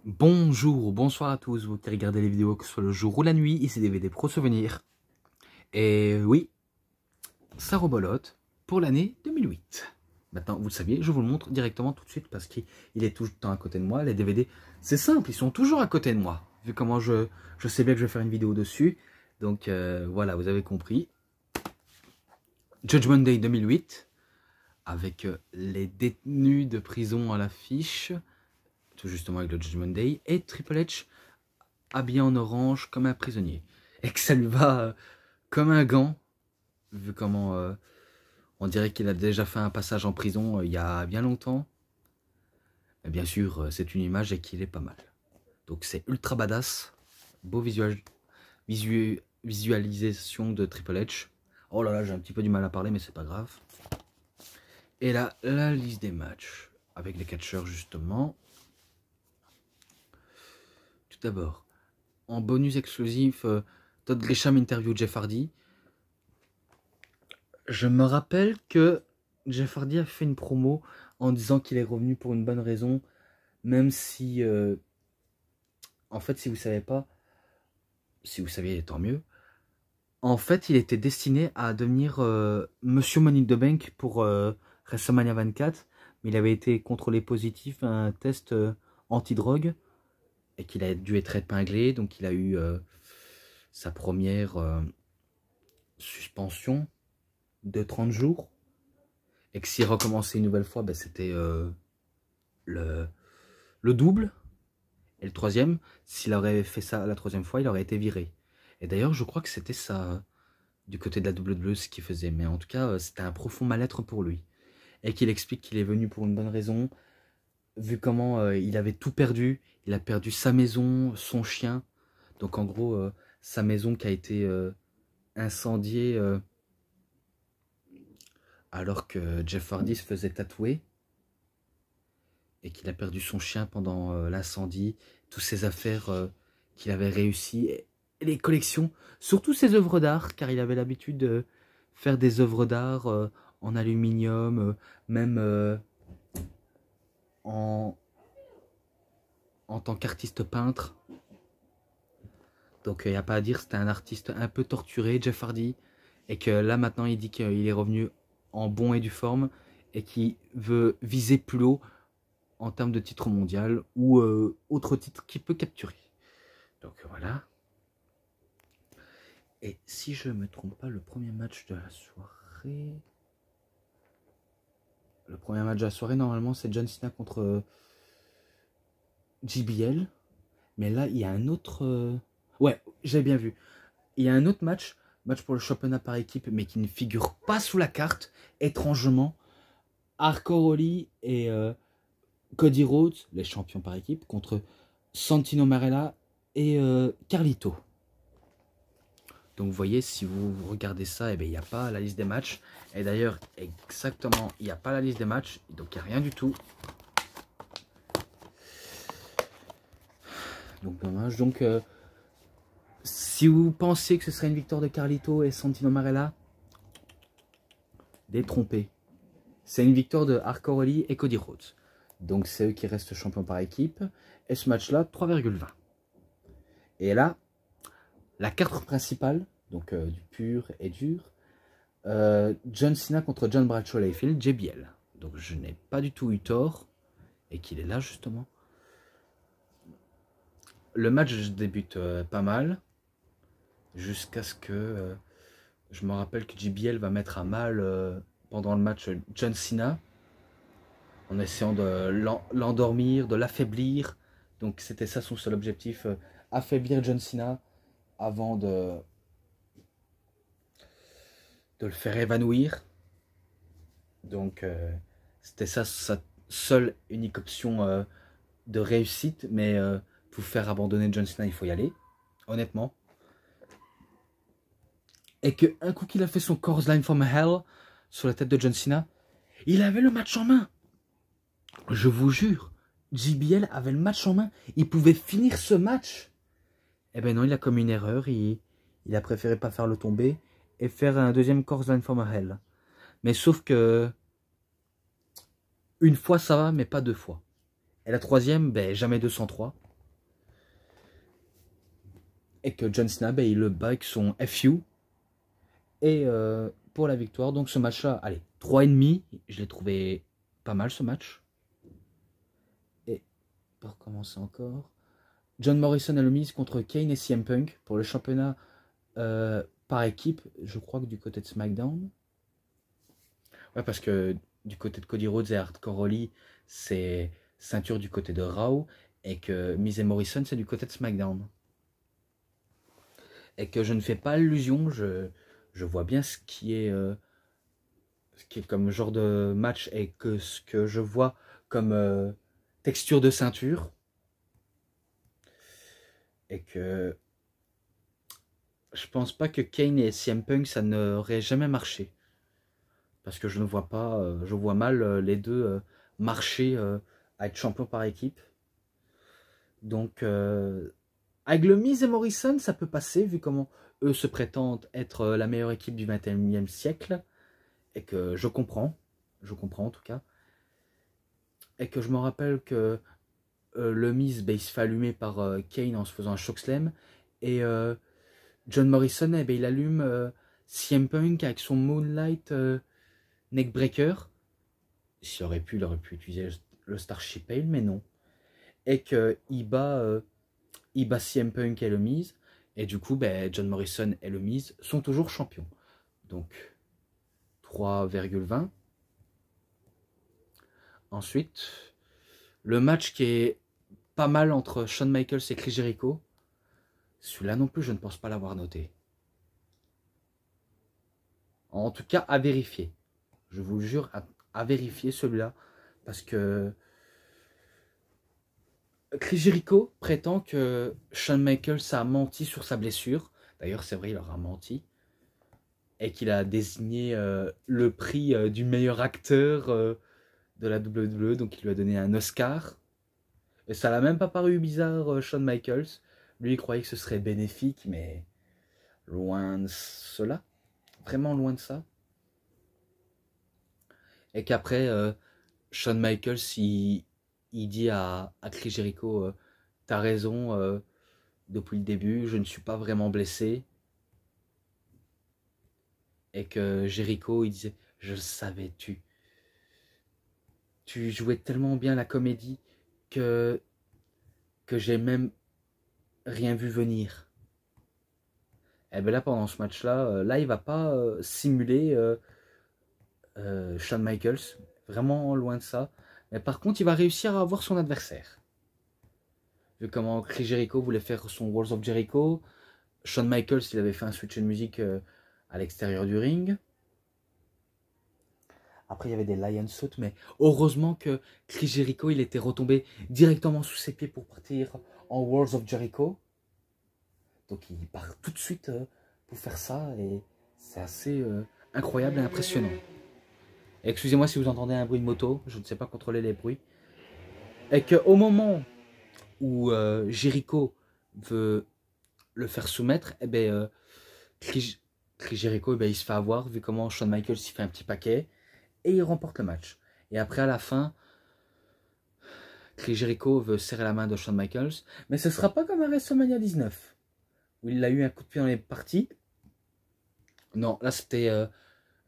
Bonjour ou bonsoir à tous, vous qui regardez les vidéos, que ce soit le jour ou la nuit, ici DVD Pro Souvenirs. Et oui, ça rebolote pour l'année 2008. Maintenant, vous le saviez, je vous le montre directement tout de suite parce qu'il est tout le temps à côté de moi. Les DVD, c'est simple, ils sont toujours à côté de moi. Vu comment je sais bien que je vais faire une vidéo dessus. Donc voilà, vous avez compris. Judgment Day 2008, avec les détenus de prison à l'affiche. Tout justement avec le Judgment Day. Et Triple H habillé en orange comme un prisonnier. Et que ça lui va comme un gant. Vu comment on dirait qu'il a déjà fait un passage en prison il y a bien longtemps. Mais bien sûr, c'est une image et qu'il est pas mal. Donc c'est ultra badass. Beau visualisation de Triple H. Oh là là, j'ai un petit peu du mal à parler, mais c'est pas grave. Et là, la liste des matchs. Avec les catcheurs, justement. Tout d'abord, en bonus exclusif, Todd Grisham interview Jeff Hardy. Je me rappelle que Jeff Hardy a fait une promo en disant qu'il est revenu pour une bonne raison, même si, en fait, si vous savez pas, si vous saviez, tant mieux. En fait, il était destiné à devenir Monsieur Money in the Bank pour WrestleMania 24, mais il avait été contrôlé positif à un test anti-drogue et qu'il a dû être épinglé, donc il a eu sa première suspension de 30 jours. Et que s'il recommençait une nouvelle fois, ben, c'était le double. Et le troisième, s'il aurait fait ça la troisième fois, il aurait été viré. Et d'ailleurs, je crois que c'était ça du côté de la WWE ce qu'il faisait. Mais en tout cas, c'était un profond mal-être pour lui. Et qu'il explique qu'il est venu pour une bonne raison. Vu comment il avait tout perdu. Il a perdu sa maison, son chien. Donc en gros, sa maison qui a été incendiée alors que Jeff Hardy se faisait tatouer. Et qu'il a perdu son chien pendant l'incendie, toutes ses affaires qu'il avait réussi, et les collections, surtout ses œuvres d'art, car il avait l'habitude de faire des œuvres d'art en aluminium, même en tant qu'artiste peintre. Donc il n'y a pas à dire, c'était un artiste un peu torturé, Jeff Hardy, et que là maintenant il dit qu'il est revenu en bon et due forme, et qu'il veut viser plus haut en termes de titre mondial ou autre titre qu'il peut capturer. Donc voilà. Et si je ne me trompe pas, le premier match de la soirée... Le premier match de la soirée, normalement, c'est John Cena contre JBL. Mais là, il y a un autre... Ouais, j'ai bien vu. Il y a un autre match pour le championnat par équipe, mais qui ne figure pas sous la carte, étrangement. Hardcore Holly et Cody Rhodes, les champions par équipe, contre Santino Marella et Carlito. Donc vous voyez, si vous regardez ça, eh bien, il n'y a pas la liste des matchs. Et d'ailleurs, exactement, il n'y a pas la liste des matchs. Donc il n'y a rien du tout. Donc dommage. Donc si vous pensez que ce serait une victoire de Carlito et Santino Marella, détrompez. C'est une victoire de Hardcore Holly et Cody Rhodes. Donc c'est eux qui restent champions par équipe. Et ce match-là, 3,20. Et là, la carte principale, donc du pur et dur, John Cena contre John Bradshaw Layfield, JBL. Donc je n'ai pas du tout eu tort, et qu'il est là justement. Le match débute pas mal, jusqu'à ce que je me rappelle que JBL va mettre à mal pendant le match John Cena, en essayant de l'endormir, de l'affaiblir. Donc c'était ça son seul objectif, affaiblir John Cena avant de le faire évanouir. Donc c'était ça sa seule unique option de réussite. Mais pour faire abandonner John Cena, il faut y aller, honnêtement. Et que un coup qu'il a fait son Clothesline from Hell sur la tête de John Cena, il avait le match en main. Je vous jure, JBL avait le match en main. Il pouvait finir ce match. Eh ben non, il a commis une erreur. Il a préféré pas faire le tomber et faire un deuxième Clothesline from Hell. Mais sauf que une fois ça va, mais pas deux fois. Et la troisième, ben jamais 203. Et que John Cena, il le bat avec son FU. Et pour la victoire, donc ce match-là, allez, 3,5. Je l'ai trouvé pas mal ce match. Et pour commencer encore, John Morrison a le mise contre Kane et CM Punk pour le championnat par équipe, je crois que du côté de SmackDown. Ouais, parce que du côté de Cody Rhodes et Hardcore Holly, c'est ceinture du côté de Raw, et que Miz et Morrison, c'est du côté de SmackDown. Et que je ne fais pas allusion, je vois bien ce qui est comme genre de match, et que ce que je vois comme texture de ceinture. Et que je pense pas que Kane et CM Punk, ça n'aurait jamais marché. Parce que je ne vois pas, je vois mal les deux marcher à être champion par équipe. Donc, avec le Miz et Morrison, ça peut passer, vu comment eux se prétendent être la meilleure équipe du 21e siècle. Et que je comprends en tout cas. Et que je me rappelle que le Miz, il se fait allumer par Kane en se faisant un chokeslam. Et John Morrison, il allume CM Punk avec son Moonlight Neckbreaker. Il aurait pu utiliser le Starship Ale, mais non. Et qu'il bat CM Punk et le Miz. Et du coup, John Morrison et le Miz sont toujours champions. Donc, 3,20. Ensuite, le match qui est pas mal entre Shawn Michaels et Chris Jericho. Celui-là non plus, je ne pense pas l'avoir noté. En tout cas, à vérifier. Je vous le jure, à vérifier celui-là. Parce que Chris Jericho prétend que Shawn Michaels a menti sur sa blessure. D'ailleurs, c'est vrai, il leur a menti. Et qu'il a désigné le prix du meilleur acteur de la WWE. Donc, il lui a donné un Oscar. Et ça l'a même pas paru bizarre, Shawn Michaels. Lui, il croyait que ce serait bénéfique, mais loin de cela. Vraiment loin de ça. Et qu'après, Shawn Michaels, il dit à Chris Jericho, t'as raison, depuis le début, je ne suis pas vraiment blessé. Et que Jericho, il disait, je le savais, tu jouais tellement bien la comédie que j'ai même rien vu venir. Et bien là, pendant ce match-là, là, il va pas simuler Shawn Michaels, vraiment loin de ça. Mais par contre, il va réussir à avoir son adversaire. Vu comment Chris Jericho voulait faire son Walls of Jericho, Shawn Michaels, il avait fait un switch de musique à l'extérieur du ring. Après, il y avait des Lion Saut, mais heureusement que Chris Jericho, il était retombé directement sous ses pieds pour partir en Walls of Jericho. Donc, il part tout de suite pour faire ça, et c'est assez incroyable et impressionnant. Excusez-moi si vous entendez un bruit de moto, je ne sais pas contrôler les bruits. Et qu'au moment où Jericho veut le faire soumettre, Chris Jericho, il se fait avoir, vu comment Shawn Michaels il fait un petit paquet, et il remporte le match. Et après, à la fin, Chris Jericho veut serrer la main de Shawn Michaels, mais ce ne sera pas comme à WrestleMania 19, où il a eu un coup de pied dans les parties. Non, là c'était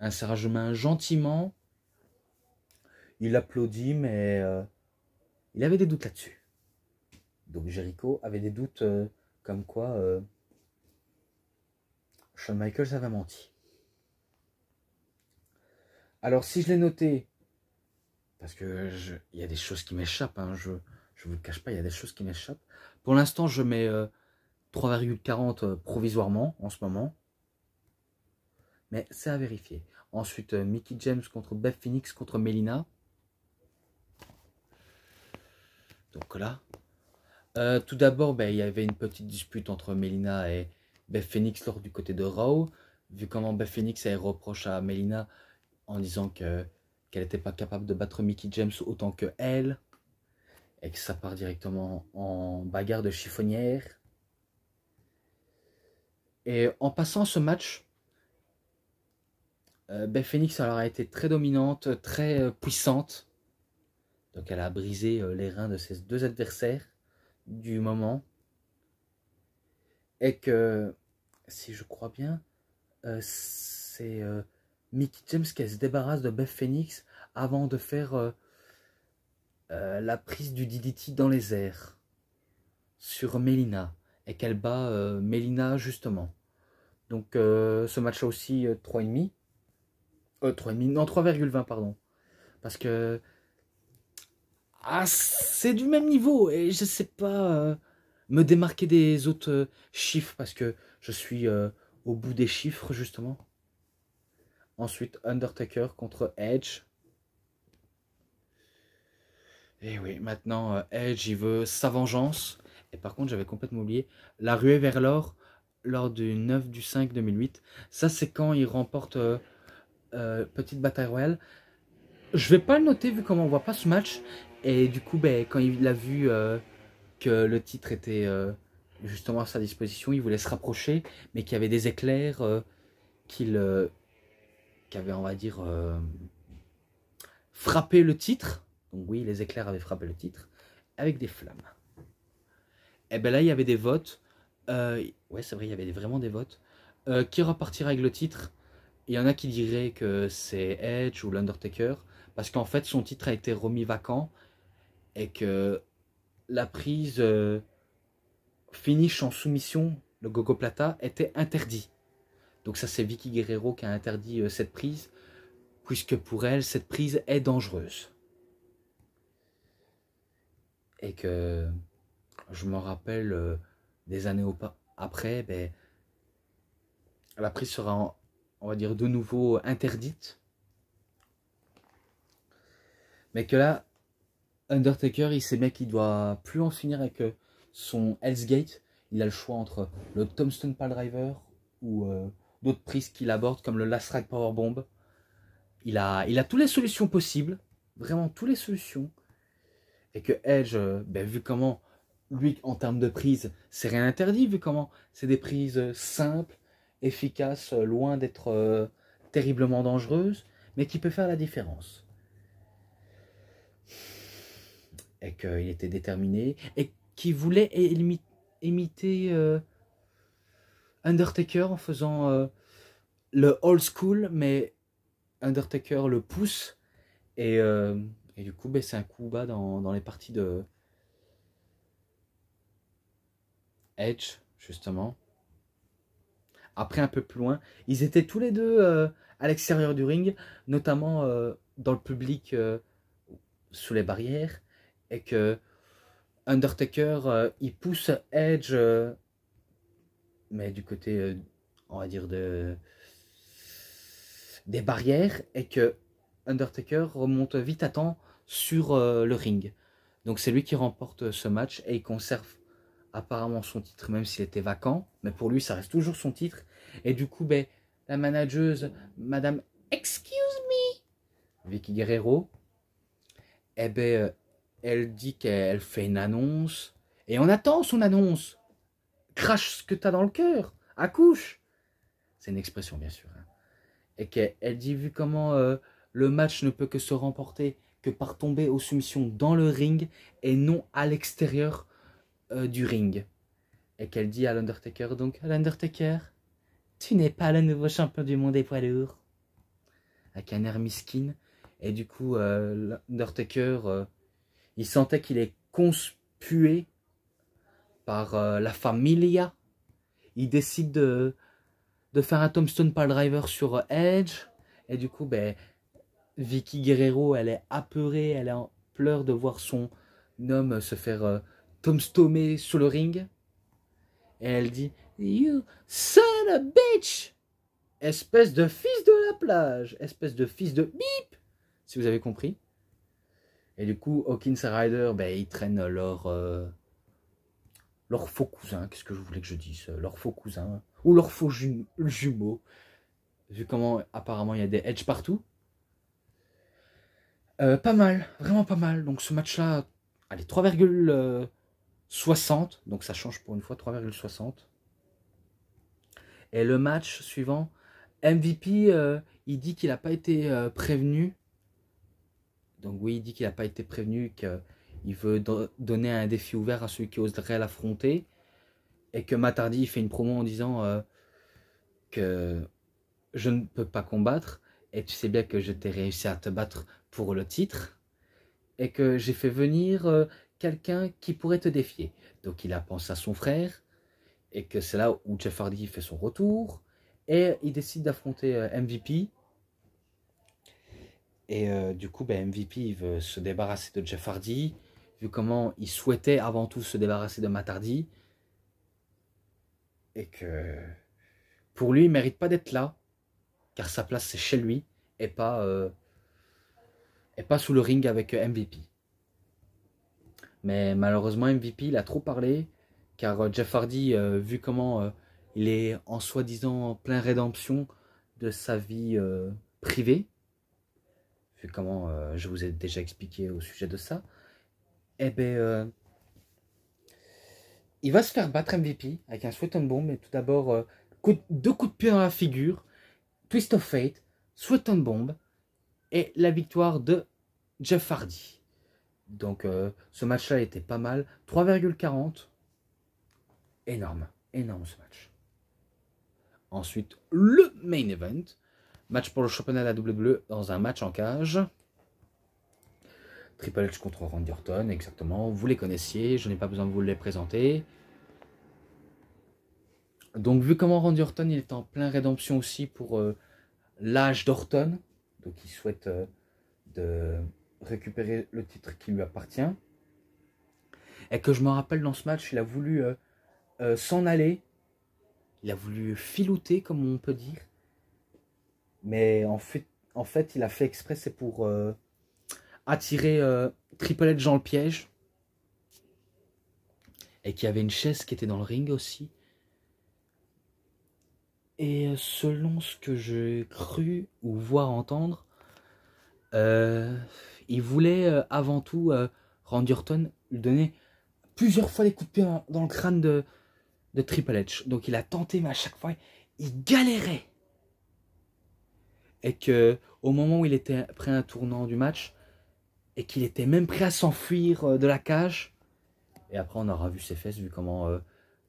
un serrage de main gentiment. Il applaudit, mais il avait des doutes là-dessus. Donc Jericho avait des doutes comme quoi Shawn Michaels avait menti. Alors si je l'ai noté, parce que il y a des choses qui m'échappent, hein, je ne vous le cache pas, il y a des choses qui m'échappent. Pour l'instant, je mets 3,40 provisoirement en ce moment. Mais c'est à vérifier. Ensuite, Mickie James contre Beth Phoenix contre Melina. Donc là, tout d'abord, il y avait une petite dispute entre Melina et Beth Phoenix lors du côté de Raw. Vu comment Beth Phoenix elle reproche à Melina en disant qu'elle n'était pas capable de battre Mickie James autant que elle, et que ça part directement en bagarre de chiffonnière. Et en passant ce match, Beth Phoenix alors, a été très dominante, très puissante. Donc elle a brisé les reins de ses deux adversaires du moment. Et que, si je crois bien, c'est Mickie James qui se débarrasse de Beth Phoenix avant de faire la prise du DDT dans les airs sur Melina. Et qu'elle bat Melina justement. Donc ce match-là aussi 3,5. 3,5, non 3,20 pardon. Parce que c'est du même niveau et je sais pas me démarquer des autres chiffres parce que je suis au bout des chiffres justement. Ensuite Undertaker contre Edge. Et oui, maintenant Edge il veut sa vengeance. Et par contre j'avais complètement oublié la ruée vers l'or lors du 9/5/2008. Ça c'est quand il remporte petite bataille royale. Je vais pas le noter vu comment on voit pas ce match. Et du coup, ben, quand il a vu que le titre était justement à sa disposition, il voulait se rapprocher, mais qu'il y avait des éclairs qui avaient, on va dire, frappé le titre. Donc oui, les éclairs avaient frappé le titre avec des flammes. Et ben là, il y avait des votes. Ouais, c'est vrai, il y avait vraiment des votes. Qui repartira avec le titre? Il y en a qui diraient que c'est Edge ou l'Undertaker, parce qu'en fait, son titre a été remis vacant et que la prise finish en soumission, le gogoplata, était interdit. Donc ça, c'est Vicky Guerrero qui a interdit cette prise, puisque pour elle, cette prise est dangereuse. Et que je me rappelle des années après, ben, la prise sera, on va dire, de nouveau interdite. Mais que là, Undertaker, il sait bien qu'il doit plus en finir avec son Hell's Gate. Il a le choix entre le Tombstone Piledriver ou d'autres prises qu'il aborde comme le Last Ride Powerbomb. Il a toutes les solutions possibles, vraiment toutes les solutions. Et que Edge, ben, vu comment, lui, en termes de prise, c'est rien interdit, vu comment c'est des prises simples, efficaces, loin d'être terriblement dangereuses, mais qui peut faire la différence. Et qu'il était déterminé, et qu'il voulait imiter Undertaker en faisant le old school, mais Undertaker le pousse, et du coup, ben, c'est un coup bas dans les parties de Edge, justement. Après, un peu plus loin, ils étaient tous les deux à l'extérieur du ring, notamment dans le public, sous les barrières, et que Undertaker, il pousse Edge, mais du côté, on va dire, des barrières, et que Undertaker remonte vite à temps sur le ring. Donc c'est lui qui remporte ce match, et il conserve apparemment son titre, même s'il était vacant, mais pour lui, ça reste toujours son titre. Et du coup, ben, la manageuse, Madame Excuse Me, Vicky Guerrero, eh ben, elle dit qu'elle fait une annonce, et on attend son annonce. Crache ce que t'as dans le cœur, accouche. C'est une expression, bien sûr. Hein. Et qu'elle dit, vu comment le match ne peut que se remporter que par tomber aux soumissions dans le ring, et non à l'extérieur du ring. Et qu'elle dit à l'Undertaker, donc, l'Undertaker, tu n'es pas le nouveau champion du monde des poids lourds. Avec un air miskin. Et du coup, l'Undertaker, il sentait qu'il est conspué par la familia. Il décide de faire un Tombstone Piledriver sur Edge. Et du coup, ben, Vicky Guerrero, elle est apeurée, elle est en pleurs de voir son homme se faire tombstoner sur le ring. Et elle dit « You son of a bitch !» Espèce de fils de la plage, espèce de fils de bip, si vous avez compris. Et du coup, Hawkins et Ryder, ben, ils traînent leur faux cousin, qu'est-ce que je voulais que je dise, leur faux cousin, ou leur faux jumeau, vu comment apparemment il y a des edges partout. Pas mal, vraiment pas mal. Donc ce match-là, allez, 3,60, donc ça change pour une fois, 3,60. Et le match suivant, MVP, il dit qu'il n'a pas été prévenu. Donc oui, il dit qu'il n'a pas été prévenu, qu'il veut donner un défi ouvert à celui qui oserait l'affronter. Et que Matt Hardy fait une promo en disant que je ne peux pas combattre. Et tu sais bien que je t'ai réussi à te battre pour le titre. Et que j'ai fait venir quelqu'un qui pourrait te défier. Donc il a pensé à son frère. Et que c'est là où Jeff Hardy fait son retour. Et il décide d'affronter MVP. Et du coup, MVP il veut se débarrasser de Jeff Hardy. Vu comment il souhaitait avant tout se débarrasser de Matt Hardy. Et que pour lui, il ne mérite pas d'être là. Car sa place, c'est chez lui. Et pas sous le ring avec MVP. Mais malheureusement, MVP, il a trop parlé. Car Jeff Hardy, vu comment il est en soi-disant plein rédemption de sa vie privée, vu comment je vous ai déjà expliqué au sujet de ça, eh ben, il va se faire battre MVP avec un Sweat and Bomb. Mais tout d'abord, 2 coups de pied dans la figure, Twist of Fate, Sweat and Bomb et la victoire de Jeff Hardy. Donc ce match-là était pas mal. 3,40. Énorme, énorme ce match. Ensuite, le main event. Match pour le championnat de la WWE dans un match en cage. Triple H contre Randy Orton, exactement. Vous les connaissiez, je n'ai pas besoin de vous les présenter. Donc vu comment Randy Orton il est en plein rédemption aussi pour l'âge d'Orton. Donc il souhaite de récupérer le titre qui lui appartient. Et que je me rappelle dans ce match, il a voulu s'en aller. Il a voulu filouter, comme on peut dire. Mais en fait il a fait exprès, c'est pour attirer Triple H dans le piège. Et qu'il y avait une chaise qui était dans le ring aussi. Et selon ce que j'ai cru ou voir entendre, il voulait avant tout Randy Orton lui donner plusieurs fois des coups de pied dans le crâne de Triple H. Donc il a tenté, mais à chaque fois, il galérait. Et que au moment où il était prêt à un tournant du match, et qu'il était même prêt à s'enfuir de la cage, et après on aura vu ses fesses, vu comment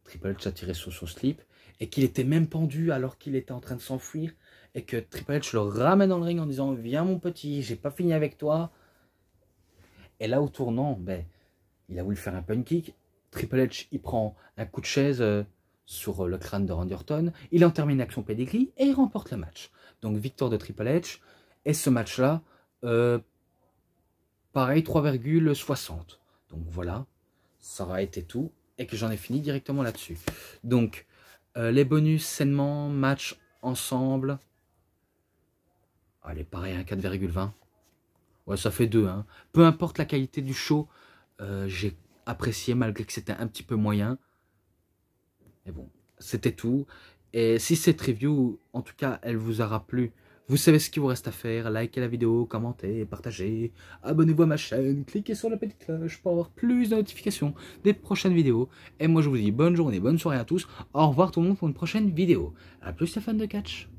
Triple H a tiré sur son slip, et qu'il était même pendu alors qu'il était en train de s'enfuir, et que Triple H le ramène dans le ring en disant « Viens mon petit, j'ai pas fini avec toi ». Et là au tournant, ben, il a voulu faire un pun kick. Triple H, il prend un coup de chaise sur le crâne de Randy Orton. Il en termine avec son pedigree et il remporte le match. Donc victoire de Triple H. Et ce match-là, pareil, 3,60. Donc voilà, ça aura été tout. Et que j'en ai fini directement là-dessus. Donc, les bonus, sainement, match ensemble. Allez, pareil, un 4,20. Ouais, ça fait 2. Hein. Peu importe la qualité du show, j'ai apprécié malgré que c'était un petit peu moyen. Mais bon, c'était tout. Et si cette review, en tout cas, elle vous aura plu, vous savez ce qu'il vous reste à faire. Likez la vidéo, commentez, partagez, abonnez-vous à ma chaîne, cliquez sur la petite cloche pour avoir plus de notifications des prochaines vidéos. Et moi, je vous dis bonne journée, bonne soirée à tous. Au revoir tout le monde pour une prochaine vidéo. A plus les fans de catch.